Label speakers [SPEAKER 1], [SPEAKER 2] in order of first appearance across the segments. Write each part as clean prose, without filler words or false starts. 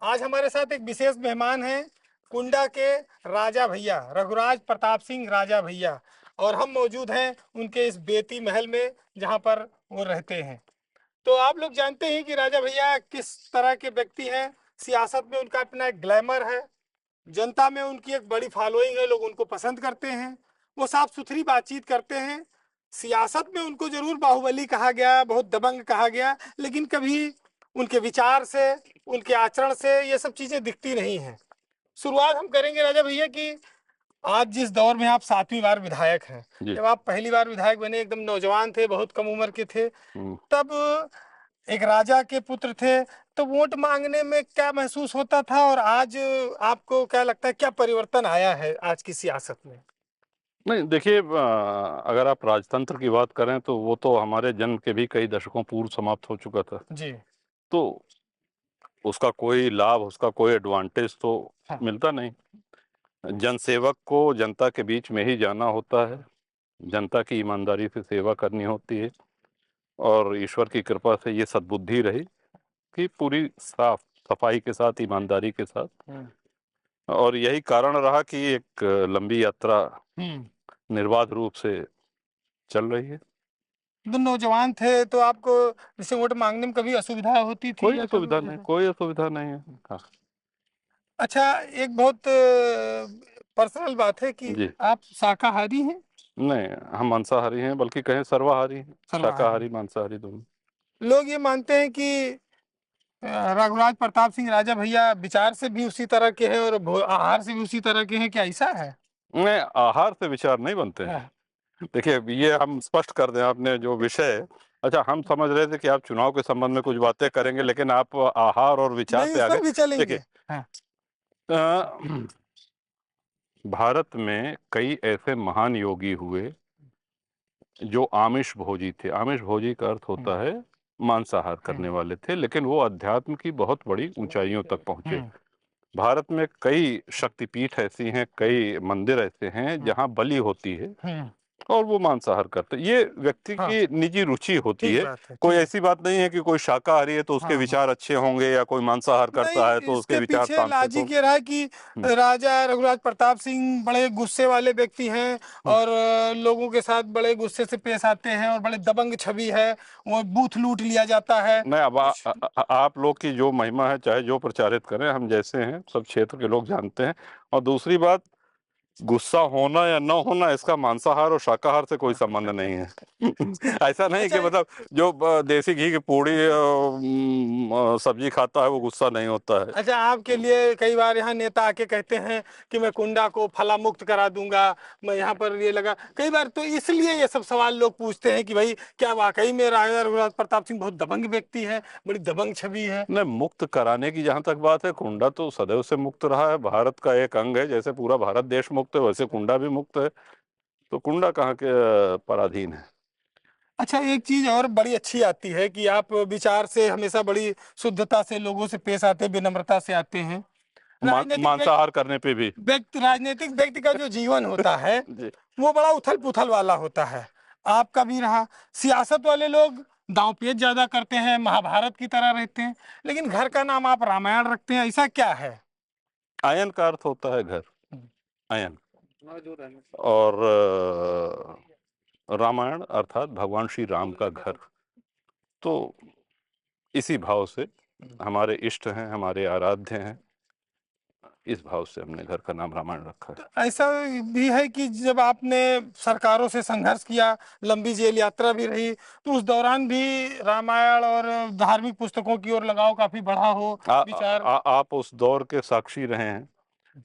[SPEAKER 1] आज हमारे साथ एक विशेष मेहमान हैं, कुंडा के राजा भैया रघुराज प्रताप सिंह राजा भैया। और हम मौजूद हैं उनके इस बेती महल में, जहां पर वो रहते हैं। तो आप लोग जानते हैं कि राजा भैया किस तरह के व्यक्ति हैं। सियासत में उनका अपना एक ग्लैमर है, जनता में उनकी एक बड़ी फॉलोइंग है, लोग उनको पसंद करते हैं। वो साफ सुथरी बातचीत करते हैं। सियासत में उनको जरूर बाहुबली कहा गया, बहुत दबंग कहा गया, लेकिन कभी उनके विचार से, उनके आचरण से ये सब चीजें दिखती नहीं हैं। शुरुआत हम करेंगे राजा भैया कि आज जिस दौर में आप 7वीं बार विधायक हैं,
[SPEAKER 2] जी।
[SPEAKER 1] जब आप पहली बार विधायक बने एकदम नौजवान थे, बहुत कम उम्र के थे,
[SPEAKER 2] हम्म।
[SPEAKER 1] तब एक राजा के पुत्र थे, तो वोट मांगने में क्या महसूस होता था, और आज आपको क्या लगता है क्या परिवर्तन आया है आज की सियासत में?
[SPEAKER 2] नहीं, देखिए, अगर आप राजतंत्र की बात करें तो वो तो हमारे जन्म के भी कई दशकों पूर्व समाप्त हो चुका था।
[SPEAKER 1] जी।
[SPEAKER 2] तो उसका कोई लाभ, उसका कोई एडवांटेज तो
[SPEAKER 1] हाँ।
[SPEAKER 2] मिलता नहीं। जनसेवक को जनता के बीच में ही जाना होता है, जनता की ईमानदारी से सेवा करनी होती है, और ईश्वर की कृपा से ये सद्बुद्धि रही कि पूरी साफ सफाई के साथ, ईमानदारी के साथ, और यही कारण रहा कि एक लंबी यात्रा निर्बाध रूप से चल रही है।
[SPEAKER 1] तो नौजवान थे तो आपको जैसे वोट मांगने में कभी असुविधा होती थी
[SPEAKER 2] कोई
[SPEAKER 1] या
[SPEAKER 2] असुविधा
[SPEAKER 1] कभी
[SPEAKER 2] नहीं,
[SPEAKER 1] जैसे?
[SPEAKER 2] कोई असुविधा नहीं है। हाँ।
[SPEAKER 1] अच्छा, एक बहुत पर्सनल बात है कि
[SPEAKER 2] जी।
[SPEAKER 1] आप शाकाहारी हैं?
[SPEAKER 2] नहीं, हम मांसाहारी हैं, बल्कि कहें सर्वाहारी हैं,
[SPEAKER 1] सर्वाहारी।
[SPEAKER 2] शाकाहारी मांसाहारी दोनों।
[SPEAKER 1] लोग ये मानते हैं कि रघुराज प्रताप सिंह राजा भैया विचार से भी उसी तरह के हैं और आहार से भी उसी तरह के हैं, क्या ऐसा है?
[SPEAKER 2] नहीं, आहार से विचार नहीं बनते हैं।
[SPEAKER 1] हाँ।
[SPEAKER 2] देखिए, ये हम स्पष्ट कर दें, आपने जो विषय, अच्छा, हम समझ रहे थे कि आप चुनाव के संबंध में कुछ बातें करेंगे, लेकिन आप आहार और विचार
[SPEAKER 1] नहीं,
[SPEAKER 2] पे
[SPEAKER 1] उस
[SPEAKER 2] आ
[SPEAKER 1] पर
[SPEAKER 2] गए।
[SPEAKER 1] भी चलेंगे।
[SPEAKER 2] देखिए,
[SPEAKER 1] हाँ।
[SPEAKER 2] भारत में कई ऐसे महान योगी हुए जो आमिष भोजी थे। आमिष भोजी का अर्थ
[SPEAKER 1] हम्म।
[SPEAKER 2] होता है मांसाहार करने
[SPEAKER 1] हम्म।
[SPEAKER 2] वाले थे, लेकिन वो अध्यात्म की बहुत बड़ी ऊंचाइयों तक पहुंचे।
[SPEAKER 1] हम्म।
[SPEAKER 2] भारत में कई शक्तिपीठ ऐसी हैं, कई मंदिर ऐसे हैं
[SPEAKER 1] हम्म।
[SPEAKER 2] जहां बलि होती है
[SPEAKER 1] हम्म।
[SPEAKER 2] और वो मांसाहार करते हैं। ये व्यक्ति
[SPEAKER 1] हाँ,
[SPEAKER 2] की निजी रुचि होती
[SPEAKER 1] ठीक
[SPEAKER 2] है।
[SPEAKER 1] बात है,
[SPEAKER 2] कोई
[SPEAKER 1] ठीक है।
[SPEAKER 2] ऐसी बात नहीं है कि कोई शाकाहारी है तो उसके
[SPEAKER 1] हाँ, हाँ।
[SPEAKER 2] विचार अच्छे होंगे, या कोई मांसाहार
[SPEAKER 1] नहीं,
[SPEAKER 2] करता है तो उसके
[SPEAKER 1] इसके
[SPEAKER 2] विचार
[SPEAKER 1] पीछे
[SPEAKER 2] तामसिक
[SPEAKER 1] लॉजिक
[SPEAKER 2] होंगे।
[SPEAKER 1] ये रहा है कि
[SPEAKER 2] हम्म।
[SPEAKER 1] राजा रघुराज प्रताप सिंह बड़े गुस्से वाले व्यक्ति हैं,
[SPEAKER 2] हम्म।
[SPEAKER 1] और लोगों के साथ बड़े गुस्से से पेश आते हैं, और बड़े दबंग छवि है, वो बूथ लूट लिया जाता है
[SPEAKER 2] नहीं, अब
[SPEAKER 1] कुछ।
[SPEAKER 2] आप लोग की जो महिमा है, चाहे जो प्रचारित करें, हम जैसे हैं सब क्षेत्र के लोग जानते हैं। और दूसरी बात, गुस्सा होना या न होना, इसका मांसाहार और शाकाहार से कोई संबंध नहीं है। ऐसा नहीं
[SPEAKER 1] अच्छा।
[SPEAKER 2] कि मतलब जो देसी घी की पूड़ी सब्जी खाता है वो गुस्सा नहीं होता है।
[SPEAKER 1] अच्छा, आपके लिए कई बार यहाँ नेता आके कहते हैं कि मैं कुंडा को फला मुक्त करा दूंगा, मैं यहाँ पर ये लगा कई बार, तो इसलिए ये सब सवाल लोग पूछते हैं कि भाई क्या वाकई में राजा रघुराज प्रताप सिंह बहुत दबंग व्यक्ति है, बड़ी दबंग छवि है?
[SPEAKER 2] नहीं, मुक्त कराने की जहां तक बात है, कुंडा तो सदैव से मुक्त रहा है, भारत का एक अंग है। जैसे पूरा भारत देश मुक्त है, वैसे कुंडा भी मुक्त है। तो कुंडा कहाँ के पराधीन है।
[SPEAKER 1] अच्छा, एक चीज और बड़ी अच्छी आती है कि आप विचार से हमेशा बड़ी शुद्धता से लोगों से पेश आते हैं, विनम्रता से आते हैं। राजनीतिक
[SPEAKER 2] मांसाहार करने पे भी।
[SPEAKER 1] राजनीतिक व्यक्ति का जो जीवन होता है
[SPEAKER 2] जी।
[SPEAKER 1] वो बड़ा उथल पुथल वाला होता है, आपका भी रहा। सियासत वाले लोग दांवपेच ज्यादा करते हैं, महाभारत की तरह रहते हैं, लेकिन घर का नाम आप रामायण रखते हैं, ऐसा क्या है?
[SPEAKER 2] आयन का अर्थ होता है घर, आयन। और रामायण अर्थात भगवान श्री राम का घर। तो इसी भाव से हमारे इष्ट हैं, हमारे आराध्य हैं, इस भाव से हमने घर का नाम रामायण रखा है।
[SPEAKER 1] तो ऐसा भी है कि जब आपने सरकारों से संघर्ष किया, लंबी जेल यात्रा भी रही, तो उस दौरान भी रामायण और धार्मिक पुस्तकों की ओर लगाव काफी बढ़ा हो, विचार?
[SPEAKER 2] आप उस दौर के साक्षी रहे हैं,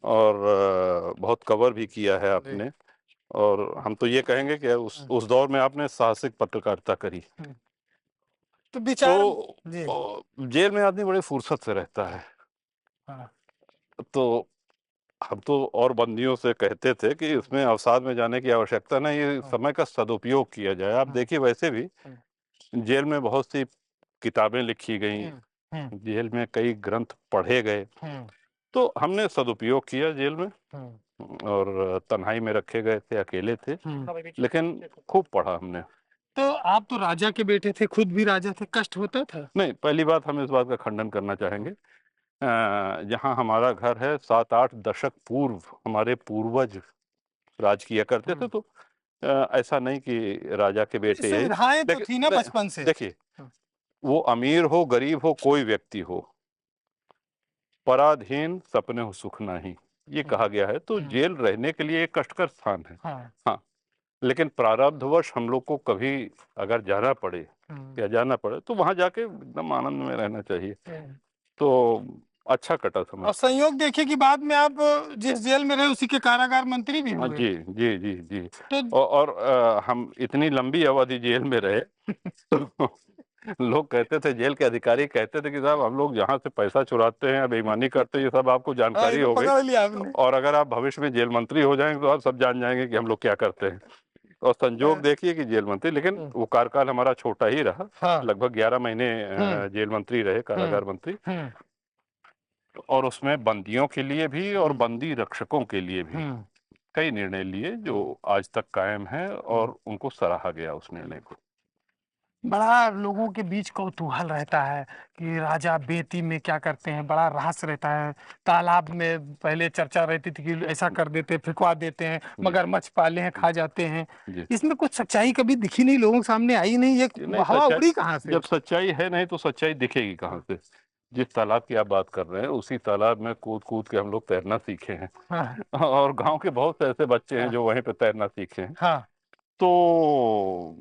[SPEAKER 2] और बहुत कवर भी किया है
[SPEAKER 1] जी।
[SPEAKER 2] आपने। और हम तो ये कहेंगे कि उस दौर में आपने साहसिक पत्रकारिता करी।
[SPEAKER 1] तो विचार।
[SPEAKER 2] तो
[SPEAKER 1] जी।
[SPEAKER 2] जेल में आदमी बड़े फुर्सत से रहता है।
[SPEAKER 1] हाँ।
[SPEAKER 2] तो हम तो और बंदियों से कहते थे कि इसमें अवसाद में जाने की आवश्यकता नहीं, ये
[SPEAKER 1] हाँ।
[SPEAKER 2] समय का सदुपयोग किया जाए। आप
[SPEAKER 1] हाँ।
[SPEAKER 2] देखिए, वैसे भी
[SPEAKER 1] हाँ।
[SPEAKER 2] जेल में बहुत सी किताबें लिखी गई,
[SPEAKER 1] हम्म। हम्म।
[SPEAKER 2] जेल में कई ग्रंथ पढ़े गए।
[SPEAKER 1] हम्म।
[SPEAKER 2] तो हमने सदुपयोग किया जेल में,
[SPEAKER 1] हम्म।
[SPEAKER 2] और तन्हाई में रखे गए थे, अकेले थे,
[SPEAKER 1] हम्म।
[SPEAKER 2] लेकिन खूब पढ़ा हमने।
[SPEAKER 1] तो आप तो राजा के बेटे थे, खुद भी राजा थे, कष्ट होता था?
[SPEAKER 2] नहीं, पहली बात, हम इस बात का खंडन करना चाहेंगे जहाँ हमारा घर है 7-8 दशक पूर्व हमारे पूर्वज राज किया करते थे, तो ऐसा नहीं कि राजा के बेटे यही,
[SPEAKER 1] सुविधाएं तो थी ना
[SPEAKER 2] लेकिन
[SPEAKER 1] बचपन से।
[SPEAKER 2] देखिए, वो अमीर हो गरीब हो कोई व्यक्ति हो, पराधीन सपने हो सुख नाही, ये कहा गया है। तो जेल रहने के लिए एक कष्टकर स्थान है। हाँ, लेकिन प्रारब्धवश हम लोग को कभी अगर जाना पड़े या जाना पड़े तो वहां जाके एकदम आनंद में रहना चाहिए। तो अच्छा कटा समय।
[SPEAKER 1] और संयोग देखिए कि बाद में आप जिस जेल में रहे उसी के कारागार मंत्री भी हुए।
[SPEAKER 2] जी जी जी जी।
[SPEAKER 1] तो
[SPEAKER 2] और हम इतनी लंबी अवधि जेल में रहे तो लोग कहते थे, जेल के अधिकारी कहते थे कि साहब हम लोग जहाँ से पैसा चुराते हैं, बेईमानी करते हैं, ये सब आपको
[SPEAKER 1] ये
[SPEAKER 2] जानकारी
[SPEAKER 1] तो
[SPEAKER 2] हो गई,
[SPEAKER 1] पकड़ लिया आपने।
[SPEAKER 2] और अगर आप भविष्य में जेल मंत्री हो जाएंगे तो आप सब जान जाएंगे कि हम लोग क्या करते हैं। और संजोग देखिए कि जेल मंत्री, लेकिन वो कार्यकाल हमारा छोटा ही रहा।
[SPEAKER 1] हाँ।
[SPEAKER 2] लगभग 11 महीने जेल मंत्री रहे, कारागार मंत्री। और उसमें बंदियों के लिए भी और बंदी रक्षकों के लिए भी कई निर्णय लिए जो आज तक कायम है, और उनको सराहा गया उस निर्णय को।
[SPEAKER 1] बड़ा लोगों के बीच कौतूहल रहता है कि राजा बेती में क्या करते हैं, बड़ा रहस्य रहता है। तालाब में पहले चर्चा रहती थी कि ऐसा कर देते, फिकवा देते हैं, मगरमच्छ पाले हैं, खा जाते हैं।
[SPEAKER 2] जी।
[SPEAKER 1] इसमें कुछ सच्चाई कभी दिखी नहीं, लोगों के सामने आई नहीं, ये
[SPEAKER 2] नहीं,
[SPEAKER 1] हवा
[SPEAKER 2] सच्चाई
[SPEAKER 1] उड़ी कहाँ से?
[SPEAKER 2] जब सच्चाई है नहीं तो सच्चाई दिखेगी कहाँ से? जिस तालाब की आप बात कर रहे हैं उसी तालाब में कूद कूद के हम लोग तैरना सीखे हैं।
[SPEAKER 1] हाँ।
[SPEAKER 2] और गांव के बहुत से ऐसे बच्चे हैं जो वहीं पे तैरना सीखे हैं।
[SPEAKER 1] हाँ।
[SPEAKER 2] तो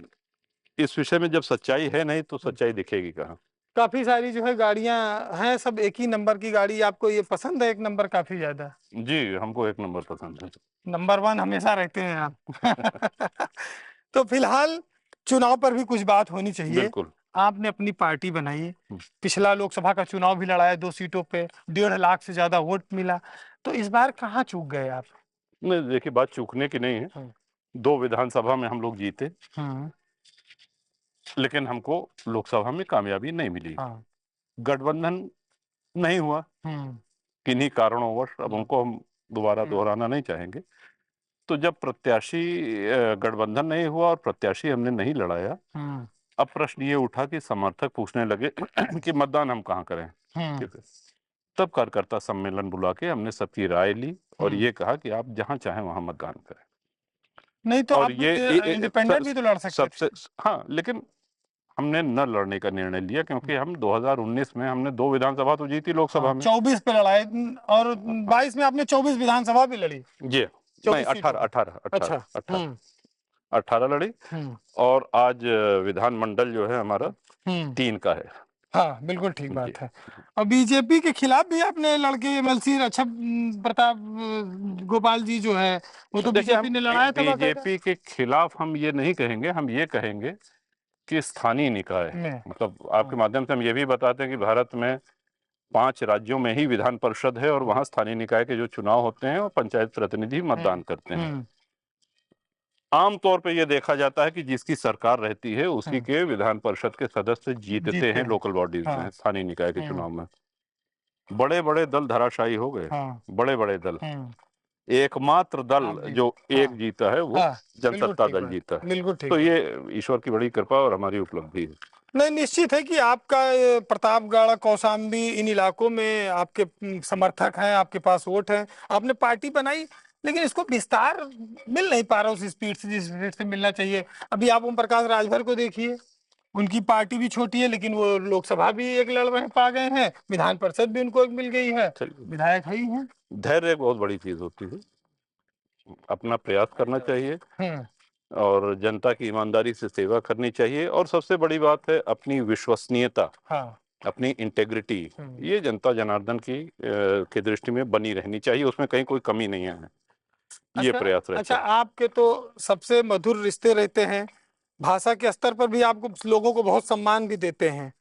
[SPEAKER 2] इस विषय में जब सच्चाई है नहीं तो सच्चाई दिखेगी कहाँ?
[SPEAKER 1] काफी सारी जो है गाड़ियां हैं, सब एक ही नंबर की गाड़ी। आपको ये पसंद है एक नंबर काफी ज्यादा?
[SPEAKER 2] जी, हमको एक नंबर पसंद है।
[SPEAKER 1] नंबर वन हमेशा रहते हैं आप। तो फिलहाल चुनाव पर भी कुछ बात होनी चाहिए।
[SPEAKER 2] बिल्कुल।
[SPEAKER 1] आपने अपनी पार्टी बनाई है, पिछला लोकसभा का चुनाव भी लड़ा है, 2 सीटों पे 1.5 लाख से ज्यादा वोट मिला। तो इस बार कहाँ चूक गए आप?
[SPEAKER 2] नहीं, देखिए, बात चूकने की नहीं है। 2 विधानसभा में हम लोग जीते, लेकिन हमको लोकसभा में कामयाबी नहीं मिली। गठबंधन नहीं हुआ किन्हीं कारणोंवश, अब उनको हम दोबारा दोहराना नहीं चाहेंगे। तो जब प्रत्याशी गठबंधन नहीं हुआ और प्रत्याशी हमने नहीं लड़ाया, अब प्रश्न ये उठा कि समर्थक पूछने लगे कि मतदान हम कहाँ करें। ठीक है। तब कार्यकर्ता सम्मेलन बुला के हमने सबकी राय ली और ये कहा कि आप जहां चाहें वहां मतदान करें।
[SPEAKER 1] नहीं तो
[SPEAKER 2] और
[SPEAKER 1] आप इंडिपेंडेंट भी तो लड़ सकते
[SPEAKER 2] सबसे, हाँ, लेकिन हमने न लड़ने का निर्णय लिया क्योंकि हम 2019 में हमने 2 विधानसभा तो जीती लोकसभा में।
[SPEAKER 1] 24 पे लड़ाए और 22 में आपने 24 विधानसभा भी लड़ी।
[SPEAKER 2] जी नहीं, 18 लड़ी। और आज विधानमंडल जो है हमारा 3 का है।
[SPEAKER 1] हाँ, बिल्कुल ठीक बात है। और बीजेपी के खिलाफ भी आपने लड़के एमएलसी अच्छा प्रताप गोपाल जी जो है वो तो बीजेपी ने लड़ाया था।
[SPEAKER 2] बीजेपी के खिलाफ हम ये नहीं कहेंगे, हम ये कहेंगे कि स्थानीय निकाय, मतलब आपके माध्यम से हम ये भी बताते हैं कि भारत में 5 राज्यों में ही विधान परिषद है और वहां स्थानीय निकाय के जो चुनाव होते हैं वो पंचायत प्रतिनिधि मतदान करते हैं। आमतौर पे ये देखा जाता है कि जिसकी सरकार रहती है उसी के विधान परिषद के सदस्य जीतते हैं लोकल बॉडीज में, स्थानीय निकाय के चुनाव में। बड़े बड़े दल धराशायी हो गए। बड़े बड़े दल, एकमात्र दल जो एक जीता है वो जनसत्ता दल जीता है। तो ये ईश्वर की बड़ी कृपा और हमारी उपलब्धि है। नहीं,
[SPEAKER 1] निश्चित है कि आपका प्रतापगढ़, कौशाम्बी, इन इलाकों में आपके समर्थक हैं, आपके पास वोट है, आपने पार्टी बनाई, लेकिन इसको विस्तार मिल नहीं पा रहा उस स्पीड से जिस स्पीड से मिलना चाहिए। अभी आप ओम प्रकाश राजभर को देखिए, उनकी पार्टी भी छोटी है लेकिन वो लोकसभा भी एक लड़ रहे पा गए हैं, विधान परिषद भी उनको एक मिल गई है, विधायक है ही है।
[SPEAKER 2] धैर्य एक बहुत बड़ी चीज होती है, अपना प्रयास करना चाहिए और जनता की ईमानदारी से सेवा करनी चाहिए, और सबसे बड़ी बात है अपनी विश्वसनीयता, अपनी इंटेग्रिटी, ये जनता जनार्दन की के दृष्टि में बनी रहनी चाहिए, उसमें कहीं कोई कमी नहीं है। ये प्रयास रहता है।
[SPEAKER 1] अच्छा, आपके तो सबसे मधुर रिश्ते रहते हैं, भाषा के स्तर पर भी आपको लोगों को बहुत सम्मान भी देते हैं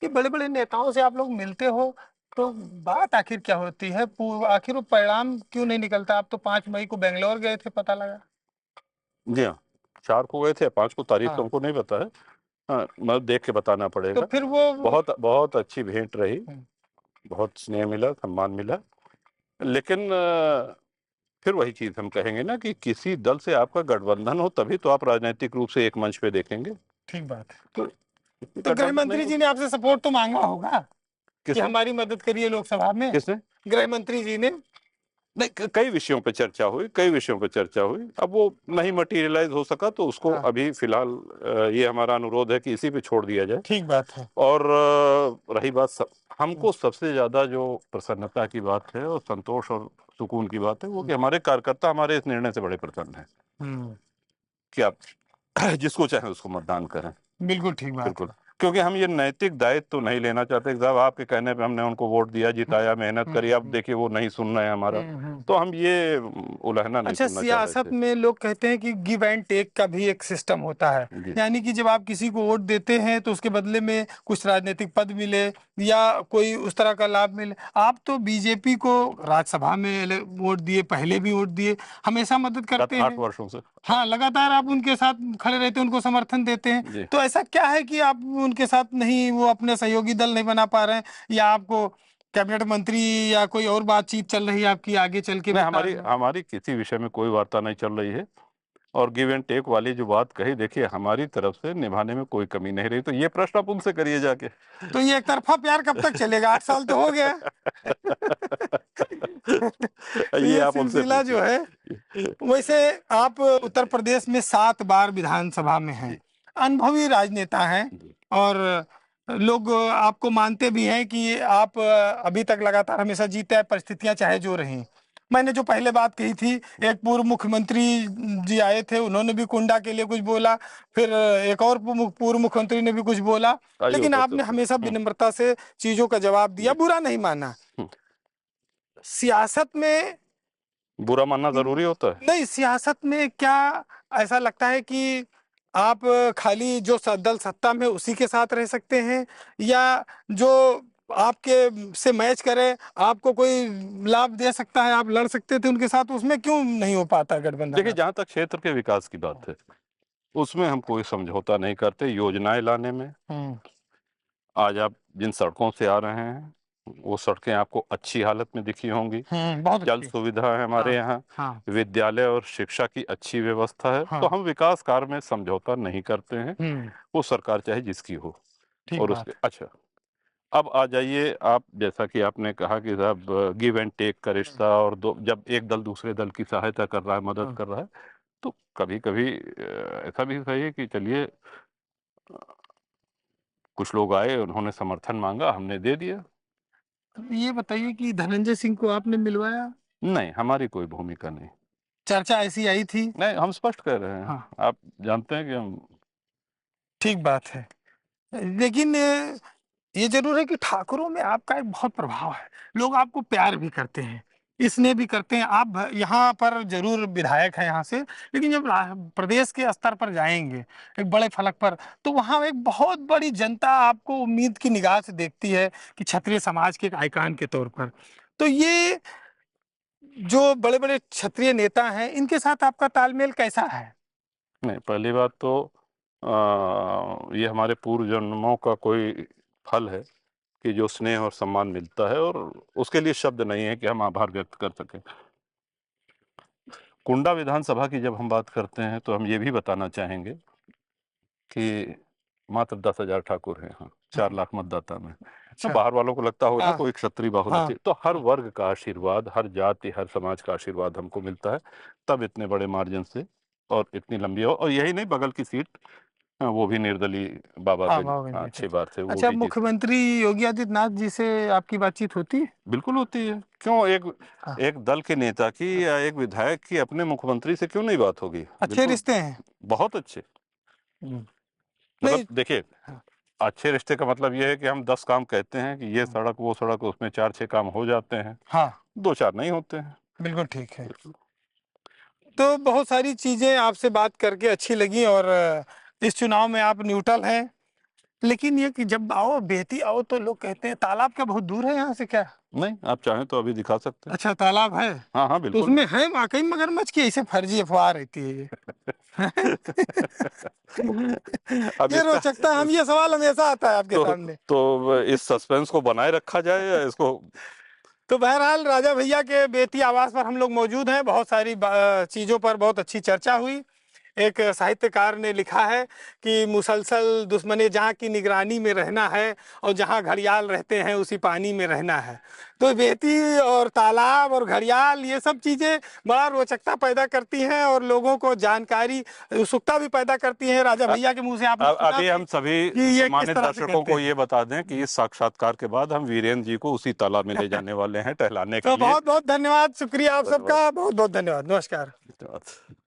[SPEAKER 1] कि बड़े बड़े नेताओं से आप लोग मिलते हो, तो बात आखिर क्या होती है? आखिर वो परिणाम क्यों नहीं निकलता? आप तो 5 मई को बेंगलोर गए थे, पता लगा।
[SPEAKER 2] जी हाँ, 4 को गए थे, 5 को तारीख तो हमको नहीं पता है। हाँ, मतलब देख के बताना पड़ेगा।
[SPEAKER 1] तो फिर वो
[SPEAKER 2] बहुत बहुत अच्छी भेंट रही, बहुत स्नेह मिला, सम्मान मिला, लेकिन फिर वही चीज हम कहेंगे ना कि किसी दल से आपका गठबंधन हो तभी तो आप राजनीतिक रूप से एक मंच पे देखेंगे।
[SPEAKER 1] ठीक बात है। तो गृह मंत्री जी ने आपसे सपोर्ट तो मांगा होगा? कि
[SPEAKER 2] किसने?
[SPEAKER 1] हमारी मदद करिए लोकसभा में?
[SPEAKER 2] किसने?
[SPEAKER 1] गृह मंत्री जी ने।
[SPEAKER 2] नहीं, कई विषयों पे चर्चा हुई, कई विषयों पे चर्चा हुई। अब वो नहीं मटेरियलाइज हो सका तो उसको
[SPEAKER 1] हाँ।
[SPEAKER 2] अभी फिलहाल ये हमारा अनुरोध है कि इसी पे छोड़ दिया जाए।
[SPEAKER 1] ठीक बात है।
[SPEAKER 2] और रही बात हमको सबसे ज्यादा जो प्रसन्नता की बात है और संतोष और सुकून की बात है वो कि हमारे कार्यकर्ता हमारे इस निर्णय से बड़े प्रसन्न हैं
[SPEAKER 1] हम्म,
[SPEAKER 2] कि आप जिसको चाहे उसको मतदान करें।
[SPEAKER 1] बिल्कुल ठीक बात
[SPEAKER 2] बिल्कुल,
[SPEAKER 1] है।
[SPEAKER 2] क्योंकि हम ये नैतिक दायित्व तो नहीं लेना चाहते कि साहब आपके कहने पे हमने उनको वोट दिया, जिताया, मेहनत करी, अब देखिए वो नहीं सुन रहे हैं हमारा, तो हम ये उलहना नहीं
[SPEAKER 1] अच्छा,
[SPEAKER 2] सुनना चाह रहे
[SPEAKER 1] सियासत
[SPEAKER 2] थे।
[SPEAKER 1] में लोग कहते हैं कि गिव एंड टेक का भी एक सिस्टम होता है।
[SPEAKER 2] जी।
[SPEAKER 1] यानी कि जब आप किसी को वोट देते हैं तो उसके बदले में कुछ राजनीतिक पद मिले या कोई उस तरह का लाभ मिले। आप तो बीजेपी को राज्यसभा में वोट दिए, पहले भी वोट दिए, हमेशा मदद
[SPEAKER 2] गत
[SPEAKER 1] करते
[SPEAKER 2] 8
[SPEAKER 1] हैं।
[SPEAKER 2] वर्षों से।
[SPEAKER 1] हाँ, लगातार आप उनके साथ खड़े रहते हैं, उनको समर्थन देते हैं।
[SPEAKER 2] जी।
[SPEAKER 1] तो ऐसा क्या है कि आप उनके साथ नहीं, वो अपने सहयोगी दल नहीं बना पा रहे हैं, या आपको कैबिनेट मंत्री या कोई और बातचीत चल रही है आपकी आगे चल के
[SPEAKER 2] नहीं,
[SPEAKER 1] विस्तार
[SPEAKER 2] हमारी
[SPEAKER 1] में?
[SPEAKER 2] हमारी किसी विषय में कोई वार्ता नहीं चल रही है। और गिव एंड टेक वाली जो बात कही, देखिए हमारी तरफ से निभाने में कोई कमी नहीं रही, तो ये प्रश्न आप उनसे करिए जाके।
[SPEAKER 1] तो ये एक तरफा प्यार कब तक चलेगा? 8 साल तो हो गया। तो
[SPEAKER 2] ये
[SPEAKER 1] ये
[SPEAKER 2] आप उनसे
[SPEAKER 1] सिलसिला जो है,
[SPEAKER 2] पूछिए।
[SPEAKER 1] वैसे आप उत्तर प्रदेश में 7 बार विधानसभा में हैं,
[SPEAKER 2] जी।
[SPEAKER 1] अनुभवी राजनेता हैं,
[SPEAKER 2] जी।
[SPEAKER 1] और लोग आपको मानते भी हैं कि आप अभी तक लगातार हमेशा जीते हैं, परिस्थितियां चाहे जो रहीं। मैंने जो पहले बात कही थी, एक पूर्व मुख्यमंत्री जी आए थे, उन्होंने भी कुंडा के लिए कुछ बोला, फिर एक और पूर्व मुख्यमंत्री ने भी कुछ बोला,
[SPEAKER 2] आइए
[SPEAKER 1] लेकिन
[SPEAKER 2] ऊपर
[SPEAKER 1] आपने
[SPEAKER 2] चलते
[SPEAKER 1] हमेशा
[SPEAKER 2] हैं।
[SPEAKER 1] विनम्रता से चीजों का जवाब दिया,
[SPEAKER 2] जी।
[SPEAKER 1] बुरा नहीं माना।
[SPEAKER 2] हम्म।
[SPEAKER 1] सियासत में
[SPEAKER 2] बुरा मानना जरूरी होता है?
[SPEAKER 1] नहीं, सियासत में क्या ऐसा लगता है कि आप खाली जो दल सत्ता में उसी के साथ रह सकते हैं, या जो आपके से मैच करे, आपको कोई लाभ दे सकता है, आप लड़ सकते थे उनके साथ, उसमें क्यों नहीं हो पाता गठबंधन
[SPEAKER 2] देखिए,
[SPEAKER 1] आप?
[SPEAKER 2] जहां तक क्षेत्र के विकास की बात है उसमें हम कोई समझौता नहीं करते। योजनाएं लाने में
[SPEAKER 1] हम्म।
[SPEAKER 2] आज आप जिन सड़कों से आ रहे हैं वो सड़कें आपको अच्छी हालत में दिखी होंगी।
[SPEAKER 1] बहुत
[SPEAKER 2] जल
[SPEAKER 1] अच्छी।
[SPEAKER 2] सुविधा है हमारे
[SPEAKER 1] हाँ।
[SPEAKER 2] यहाँ,
[SPEAKER 1] हाँ।
[SPEAKER 2] विद्यालय और शिक्षा की अच्छी व्यवस्था है, तो
[SPEAKER 1] हाँ।
[SPEAKER 2] हम विकास कार्य में समझौता नहीं करते हैं।
[SPEAKER 1] हम्म।
[SPEAKER 2] वो सरकार चाहे जिसकी हो।
[SPEAKER 1] ठीक
[SPEAKER 2] और
[SPEAKER 1] बात
[SPEAKER 2] उसके
[SPEAKER 1] है।
[SPEAKER 2] अच्छा, अब आ जाइए आप, जैसा कि आपने कहा कि साहब गिव एंड टेक का रिश्ता, और दो जब एक दल दूसरे दल की सहायता कर रहा है, मदद कर रहा है, तो कभी कभी ऐसा भी सही है कि चलिए कुछ लोग आए, उन्होंने समर्थन मांगा, हमने दे दिया।
[SPEAKER 1] तो ये बताइए कि धनंजय सिंह को आपने मिलवाया?
[SPEAKER 2] नहीं, हमारी कोई भूमिका नहीं।
[SPEAKER 1] चर्चा ऐसी आई थी।
[SPEAKER 2] नहीं, हम स्पष्ट कह रहे हैं।
[SPEAKER 1] हाँ।
[SPEAKER 2] आप जानते हैं कि हम
[SPEAKER 1] ठीक बात है। लेकिन ये जरूर है कि ठाकुरों में आपका एक बहुत प्रभाव है, लोग आपको प्यार भी करते हैं, स्नेह भी करते हैं। आप यहाँ पर जरूर विधायक हैं यहाँ से, लेकिन जब प्रदेश के स्तर पर जाएंगे, एक बड़े फलक पर, तो वहाँ एक बहुत बड़ी जनता आपको उम्मीद की निगाह से देखती है कि क्षत्रिय समाज के एक आइकॉन के तौर पर। तो ये जो बड़े बड़े क्षत्रिय नेता हैं, इनके साथ आपका तालमेल कैसा है?
[SPEAKER 2] नहीं, पहली बात तो ये हमारे पूर्व जन्मों का कोई फल है कि जो स्नेह और सम्मान मिलता है, और उसके लिए शब्द नहीं है कि हम आभार व्यक्त कर सकें। कुंडा विधानसभा की जब हम बात करते हैं तो हम ये भी बताना चाहेंगे कि मात्र 10,000 ठाकुर हैं यहाँ, 4 लाख मतदाता में। तो
[SPEAKER 1] अच्छा।
[SPEAKER 2] बाहर वालों को लगता होगा ना
[SPEAKER 1] हाँ।
[SPEAKER 2] कोई क्षत्रिय बाहुल्य
[SPEAKER 1] हाँ।
[SPEAKER 2] थी, तो हर वर्ग का आशीर्वाद, हर जाति, हर समाज का आशीर्वाद हमको मिलता है, तब इतने बड़े मार्जिन से और इतनी लंबी हो। और यही नहीं, बगल की सीट वो भी निर्दलीय बाबा
[SPEAKER 1] हाँ,
[SPEAKER 2] पे
[SPEAKER 1] बाबा जी थे।
[SPEAKER 2] 6 बार से वो
[SPEAKER 1] अच्छा,
[SPEAKER 2] भी जीते।
[SPEAKER 1] मुख्यमंत्री योगी आदित्यनाथ जी से आपकी बातचीत होती है?
[SPEAKER 2] बिल्कुल होती है, क्यों एक
[SPEAKER 1] हाँ।
[SPEAKER 2] एक दल के नेता की या एक विधायक की अपने मुख्यमंत्री से क्यों नहीं बात होगी?
[SPEAKER 1] अच्छे
[SPEAKER 2] बिल्कुल,
[SPEAKER 1] रिश्ते हैं।
[SPEAKER 2] बहुत अच्छे।
[SPEAKER 1] हम्म।
[SPEAKER 2] मतलब
[SPEAKER 1] नहीं।
[SPEAKER 2] देखिए,
[SPEAKER 1] हाँ।
[SPEAKER 2] अच्छे रिश्ते का मतलब ये है कि हम 10 काम कहते हैं कि ये सड़क वो सड़क, उसमें 4-6 काम हो जाते हैं,
[SPEAKER 1] हाँ,
[SPEAKER 2] 2-4 नहीं होते हैं।
[SPEAKER 1] बिल्कुल ठीक है।
[SPEAKER 2] बिल्कुल।
[SPEAKER 1] तो बहुत सारी चीजें आपसे बात करके अच्छी लगी, और इस चुनाव में आप न्यूट्रल हैं। लेकिन ये कि जब आओ बेती आओ तो लोग कहते हैं तालाब क्या बहुत दूर है यहाँ से क्या?
[SPEAKER 2] नहीं, आप चाहें तो अभी दिखा सकते हैं।
[SPEAKER 1] अच्छा, तालाब है?
[SPEAKER 2] हाँ हाँ,
[SPEAKER 1] तो
[SPEAKER 2] बिल्कुल।
[SPEAKER 1] उसमें है वाकई मगरमच्छ की ऐसे फर्जी अफवाह रहती है ये?
[SPEAKER 2] अब
[SPEAKER 1] ये
[SPEAKER 2] इसका
[SPEAKER 1] रोचकता, हम ये सवाल हमेशा आता है आपके
[SPEAKER 2] तो
[SPEAKER 1] सामने।
[SPEAKER 2] इस सस्पेंस को बनाए रखा जाए या इसको?
[SPEAKER 1] तो बहरहाल राजा भैया के बेती आवास पर हम लोग मौजूद हैं, बहुत सारी चीज़ों पर बहुत अच्छी चर्चा हुई। एक साहित्यकार ने लिखा है कि मुसलसल दुश्मने जहाँ की निगरानी में रहना है और जहाँ घड़ियाल रहते हैं उसी पानी में रहना है। तो बेती और तालाब और घड़ियाल ये सब चीज़ें बड़ा रोचकता पैदा करती हैं और लोगों को जानकारी, उत्सुकता भी पैदा करती हैं। राजा भैया के मुंह से आपने सुना
[SPEAKER 2] अभी हम सभी
[SPEAKER 1] कि ये किस
[SPEAKER 2] सम्मानित
[SPEAKER 1] तरह से
[SPEAKER 2] दर्शकों
[SPEAKER 1] करते
[SPEAKER 2] को
[SPEAKER 1] हैं।
[SPEAKER 2] ये बता दें कि इस साक्षात्कार के बाद हम वीरेंद्र जी को उसी तालाब में ले जाने वाले हैं टहलाने के
[SPEAKER 1] तो
[SPEAKER 2] लिए।
[SPEAKER 1] बहुत बहुत धन्यवाद, शुक्रिया आप सबका, बहुत बहुत धन्यवाद, नमस्कार।
[SPEAKER 2] धन्यवाद।